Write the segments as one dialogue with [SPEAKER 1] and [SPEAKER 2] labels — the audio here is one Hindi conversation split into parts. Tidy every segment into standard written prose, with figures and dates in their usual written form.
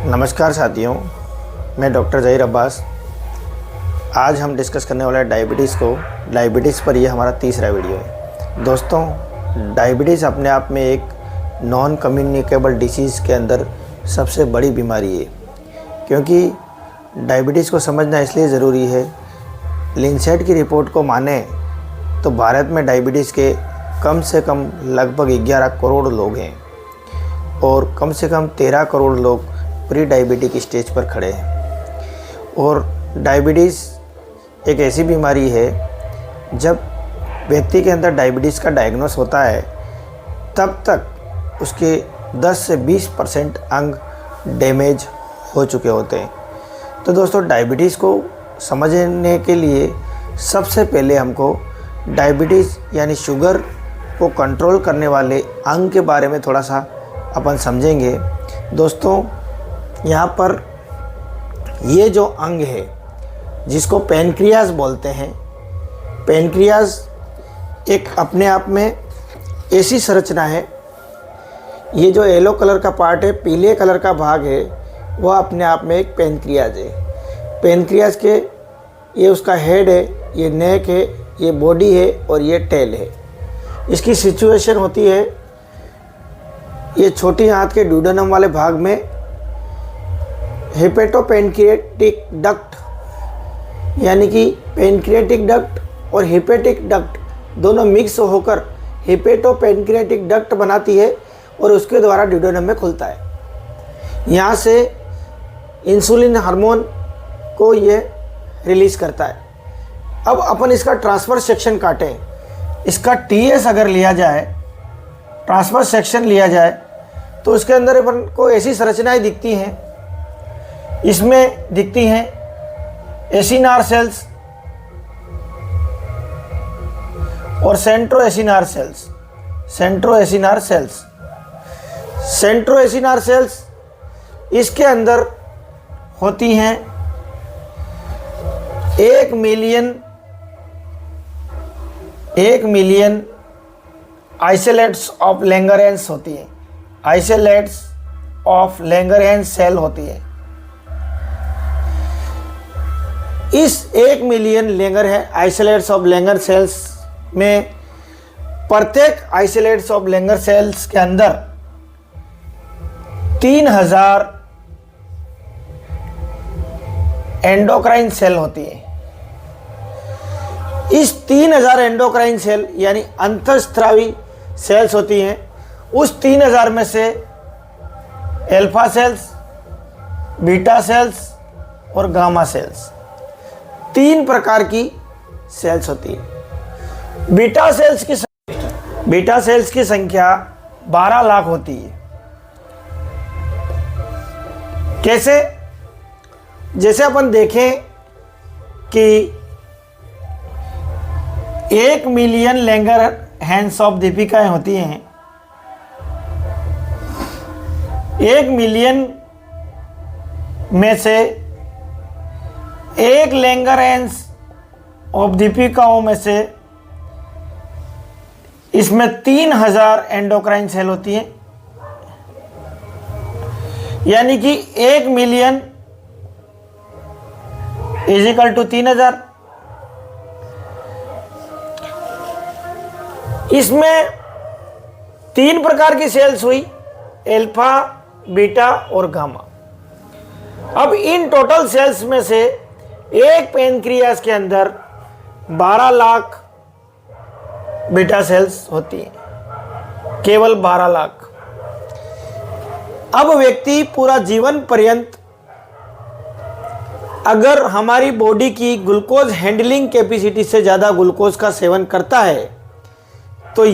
[SPEAKER 1] नमस्कार साथियों, मैं डॉक्टर ज़हीर अब्बास। आज हम डिस्कस करने वाले हैं डायबिटीज़ पर। यह हमारा तीसरा वीडियो है। दोस्तों, डायबिटीज़ अपने आप में एक नॉन कम्युनिकेबल डिसीज़ के अंदर सबसे बड़ी बीमारी है, क्योंकि डायबिटीज़ को समझना इसलिए ज़रूरी है। लिनसेट की रिपोर्ट को माने तो भारत में डायबिटीज़ के कम से कम लगभग 11 करोड़ लोग हैं और कम से कम 13 करोड़ लोग प्री डायबिटिक स्टेज पर खड़े हैं। और डायबिटीज़ एक ऐसी बीमारी है, जब व्यक्ति के अंदर डायबिटीज़ का डायग्नोस होता है तब तक उसके 10 से 20% अंग डैमेज हो चुके होते हैं। तो दोस्तों, डायबिटीज़ को समझने के लिए सबसे पहले हमको डायबिटीज़ यानी शुगर को कंट्रोल करने वाले अंग के बारे में थोड़ा सा अपन समझेंगे। दोस्तों, यहाँ पर ये जो अंग है जिसको पैनक्रियाज बोलते हैं, पैनक्रियाज एक अपने आप में ऐसी संरचना है। ये जो येलो कलर का पार्ट है, पीले कलर का भाग है, वह अपने आप में एक पैनक्रियाज है। पैनक्रियाज के ये उसका हेड है, ये नेक है, ये बॉडी है और ये टेल है। इसकी सिचुएशन होती है, ये छोटी हाथ के ड्यूडेनम वाले भाग में हेपेटोपेनक्रियाटिक डक्ट, यानी कि पेनक्रियाटिक डक्ट और हेपेटिक डक्ट दोनों मिक्स होकर हेपेटोपेनक्रियाटिक डक्ट बनाती है और उसके द्वारा ड्यूडेनम में खुलता है। यहाँ से इंसुलिन हार्मोन को ये रिलीज़ करता है। अब अपन इसका ट्रांसफर सेक्शन काटें। इसका टीएस अगर लिया जाए, ट्रांसफर सेक्शन लिया जाए, तो उसके अंदर अपन को ऐसी संरचनाएं दिखती हैं। इसमें दिखती हैं एसिनार सेल्स और सेंट्रोएसिनार सेल्स। सेंट्रोएसिनार सेल्स इसके अंदर होती हैं 1 मिलियन आइसोलेट्स ऑफ लैंगरहैंस होती है। आइसोलेट्स ऑफ लैंगरहैंस सेल होती है। इस 1 million isolates of Langer cells में प्रत्येक आइसोलेट्स ऑफ लैंगर सेल्स के अंदर 3000 एंडोक्राइन सेल होती है। इस 3000 एंडोक्राइन सेल यानी अंतःस्रावी सेल्स होती हैं। उस 3000 में से अल्फा सेल्स, बीटा सेल्स और गामा सेल्स, 3 प्रकार की सेल्स होती है। बीटा सेल्स की संख्या 12 लाख होती है। कैसे? जैसे अपन देखें कि 1 मिलियन लैंगरहैंस ऑफ दीपिकाएं होती हैं। 1 मिलियन में से एक लैंगरहैंस ऑफ दीपिकाओं में से इसमें 3000 एंडोक्राइन सेल होती हैं, यानी कि 1 मिलियन = 3000। इसमें 3 प्रकार की सेल्स हुई, अल्फा, बीटा और गामा। अब इन टोटल सेल्स में से एक पैनक्रियाज के अंदर 12 लाख बीटा सेल्स होती हैं, केवल 12 लाख। अब व्यक्ति पूरा जीवन पर्यंत अगर हमारी बॉडी की ग्लूकोज हैंडलिंग कैपेसिटी से ज़्यादा ग्लूकोज का सेवन करता है तो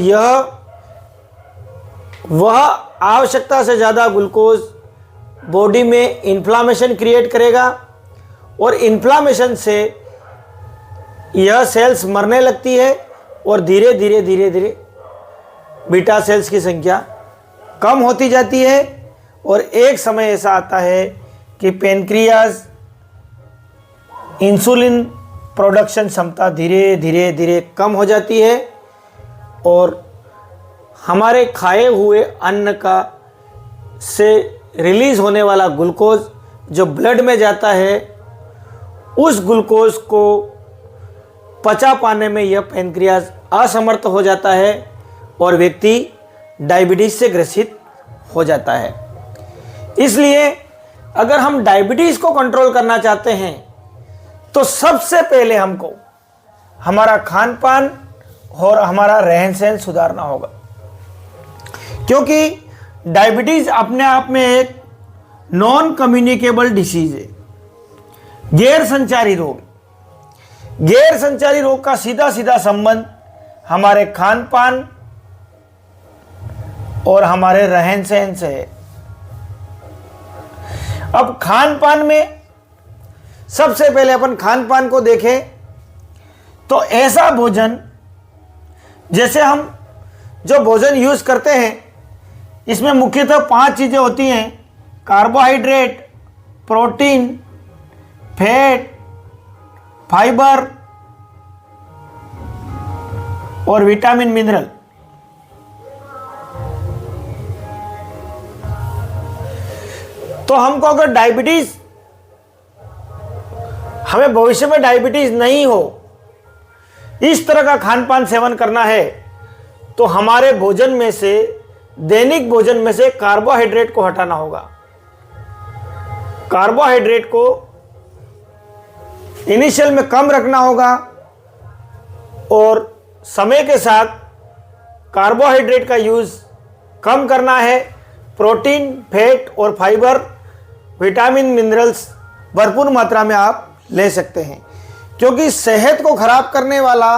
[SPEAKER 1] वह आवश्यकता से ज़्यादा ग्लूकोज बॉडी में इन्फ्लामेशन क्रिएट करेगा और इन्फ्लामेशन से यह सेल्स मरने लगती है और धीरे धीरे बीटा सेल्स की संख्या कम होती जाती है। और एक समय ऐसा आता है कि पैनक्रियाज इंसुलिन प्रोडक्शन क्षमता धीरे धीरे कम हो जाती है और हमारे खाए हुए अन्न का से रिलीज़ होने वाला ग्लूकोज जो ब्लड में जाता है, उस ग्लूकोज को पचा पाने में यह पैनक्रियाज असमर्थ हो जाता है और व्यक्ति डायबिटीज़ से ग्रसित हो जाता है। इसलिए अगर हम डायबिटीज़ को कंट्रोल करना चाहते हैं तो सबसे पहले हमको हमारा खान पान और हमारा रहन सहन सुधारना होगा, क्योंकि डायबिटीज़ अपने आप में एक नॉन कम्युनिकेबल डिसीज़ है, गैर संचारी रोग। गैर संचारी रोग का सीधा सीधा संबंध हमारे खान पान और हमारे रहन सहन से है। अब खान पान में सबसे पहले अपन खान पान को देखें तो ऐसा भोजन, जैसे हम जो भोजन यूज़ करते हैं इसमें मुख्यतः 5 चीज़ें होती हैं: कार्बोहाइड्रेट, प्रोटीन, फैट, फाइबर और विटामिन मिनरल। तो हमको अगर डायबिटीज़, हमें भविष्य में डायबिटीज़ नहीं हो, इस तरह का खान पान सेवन करना है तो हमारे भोजन में से, दैनिक भोजन में से कार्बोहाइड्रेट को हटाना होगा। कार्बोहाइड्रेट को इनिशियल में कम रखना होगा और समय के साथ कार्बोहाइड्रेट का यूज़ कम करना है। प्रोटीन, फैट और फाइबर, विटामिन, मिनरल्स भरपूर मात्रा में आप ले सकते हैं, क्योंकि सेहत को खराब करने वाला,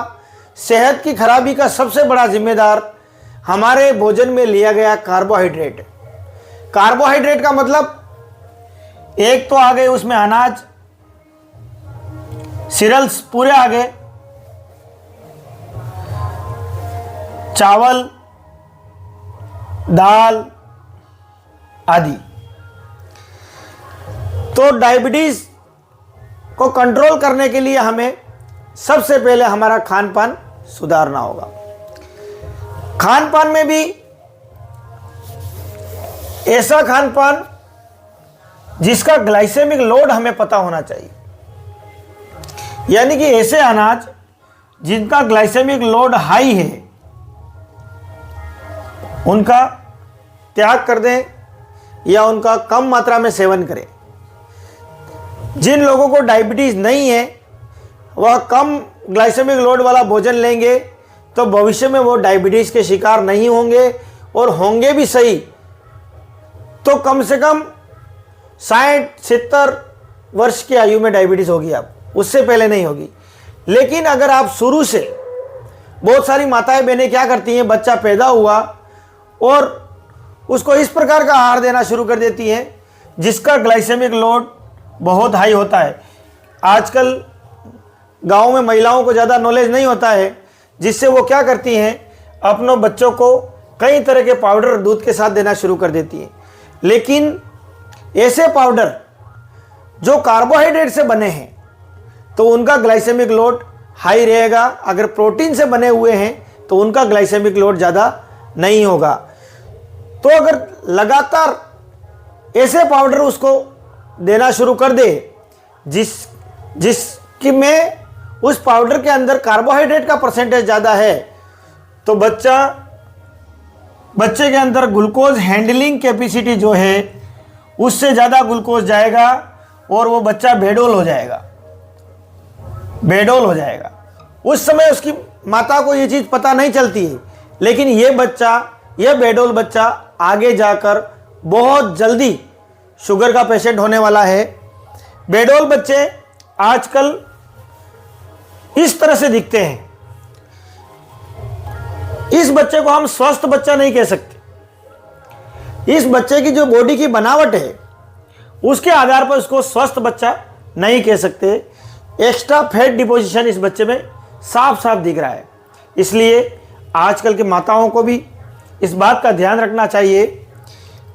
[SPEAKER 1] सेहत की खराबी का सबसे बड़ा जिम्मेदार हमारे भोजन में लिया गया कार्बोहाइड्रेट। कार्बोहाइड्रेट का मतलब एक तो आ गए उसमें अनाज, सीरियल्स पूरे आ गए, चावल, दाल आदि। तो डायबिटीज़ को कंट्रोल करने के लिए हमें सबसे पहले हमारा खान पान सुधारना होगा। खान पान में भी ऐसा खान पान जिसका ग्लाइसेमिक लोड हमें पता होना चाहिए, यानी कि ऐसे अनाज जिनका ग्लाइसेमिक लोड हाई है उनका त्याग कर दें या उनका कम मात्रा में सेवन करें। जिन लोगों को डायबिटीज़ नहीं है वह कम ग्लाइसेमिक लोड वाला भोजन लेंगे तो भविष्य में वो डायबिटीज़ के शिकार नहीं होंगे, और होंगे भी सही तो कम से कम 60-70 वर्ष की आयु में डायबिटीज़ होगी, आप उससे पहले नहीं होगी। लेकिन अगर आप शुरू से, बहुत सारी माताएं बहनें क्या करती हैं, बच्चा पैदा हुआ और उसको इस प्रकार का आहार देना शुरू कर देती हैं जिसका ग्लाइसेमिक लोड बहुत हाई होता है। आजकल गांव में महिलाओं को ज़्यादा नॉलेज नहीं होता है, जिससे वो क्या करती हैं, अपनों बच्चों को कई तरह के पाउडर दूध के साथ देना शुरू कर देती हैं। लेकिन ऐसे पाउडर जो कार्बोहाइड्रेट से बने हैं तो उनका ग्लाइसेमिक लोड हाई रहेगा, अगर प्रोटीन से बने हुए हैं तो उनका ग्लाइसेमिक लोड ज़्यादा नहीं होगा। तो अगर लगातार ऐसे पाउडर उसको देना शुरू कर दे जिसकी में उस पाउडर के अंदर कार्बोहाइड्रेट का परसेंटेज ज़्यादा है, तो बच्चे के अंदर ग्लूकोज हैंडलिंग कैपेसिटी जो है उससे ज़्यादा ग्लूकोज जाएगा और वो बच्चा बेडोल हो जाएगा। उस समय उसकी माता को ये चीज़ पता नहीं चलती है, लेकिन यह बेडोल बच्चा आगे जाकर बहुत जल्दी शुगर का पेशेंट होने वाला है। बेडोल बच्चे आजकल इस तरह से दिखते हैं। इस बच्चे को हम स्वस्थ बच्चा नहीं कह सकते। इस बच्चे की जो बॉडी की बनावट है उसके आधार पर उसको स्वस्थ बच्चा नहीं कह सकते। एक्स्ट्रा फैट डिपोजिशन इस बच्चे में साफ साफ दिख रहा है। इसलिए आजकल के माताओं को भी इस बात का ध्यान रखना चाहिए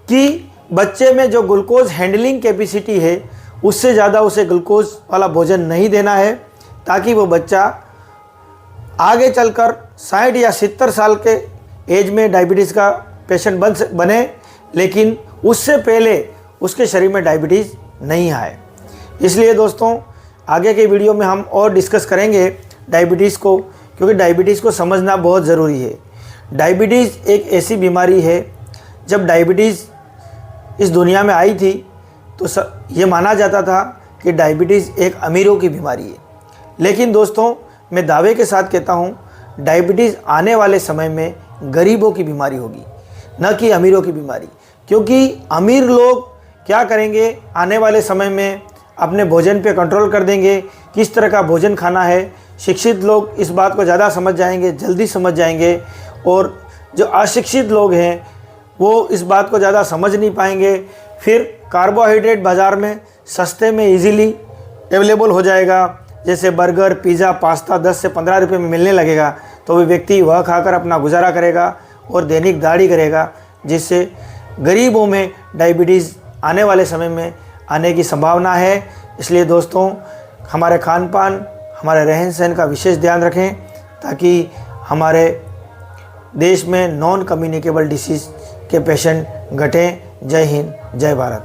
[SPEAKER 1] कि बच्चे में जो ग्लूकोज हैंडलिंग कैपेसिटी है उससे ज़्यादा उसे ग्लूकोज वाला भोजन नहीं देना है, ताकि वो बच्चा आगे चलकर 60 या 70 साल के एज में डायबिटीज़ का पेशेंट बने, लेकिन उससे पहले उसके शरीर में डायबिटीज़ नहीं आए। इसलिए दोस्तों आगे के वीडियो में हम और डिस्कस करेंगे डायबिटीज़ को, क्योंकि डायबिटीज़ को समझना बहुत ज़रूरी है। डायबिटीज़ एक ऐसी बीमारी है, जब डायबिटीज़ इस दुनिया में आई थी तो ये माना जाता था कि डायबिटीज़ एक अमीरों की बीमारी है। लेकिन दोस्तों मैं दावे के साथ कहता हूँ, डायबिटीज़ आने वाले समय में गरीबों की बीमारी होगी, न कि अमीरों की बीमारी। क्योंकि अमीर लोग क्या करेंगे, आने वाले समय में अपने भोजन पे कंट्रोल कर देंगे, किस तरह का भोजन खाना है। शिक्षित लोग इस बात को ज़्यादा समझ जाएंगे, जल्दी समझ जाएंगे, और जो अशिक्षित लोग हैं वो इस बात को ज़्यादा समझ नहीं पाएंगे। फिर कार्बोहाइड्रेट बाज़ार में सस्ते में इजीली अवेलेबल हो जाएगा, जैसे बर्गर, पिज़्ज़ा, पास्ता 10 से 15 रुपये में मिलने लगेगा, तो वो व्यक्ति वह खाकर अपना गुजारा करेगा और दैनिक दाढ़ी करेगा, जिससे गरीबों में डायबिटीज़ आने वाले समय में आने की संभावना है। इसलिए दोस्तों हमारे खान पान, हमारे रहन सहन का विशेष ध्यान रखें, ताकि हमारे देश में नॉन कम्युनिकेबल डिसीज़ के पेशेंट घटें। जय हिंद, जय भारत।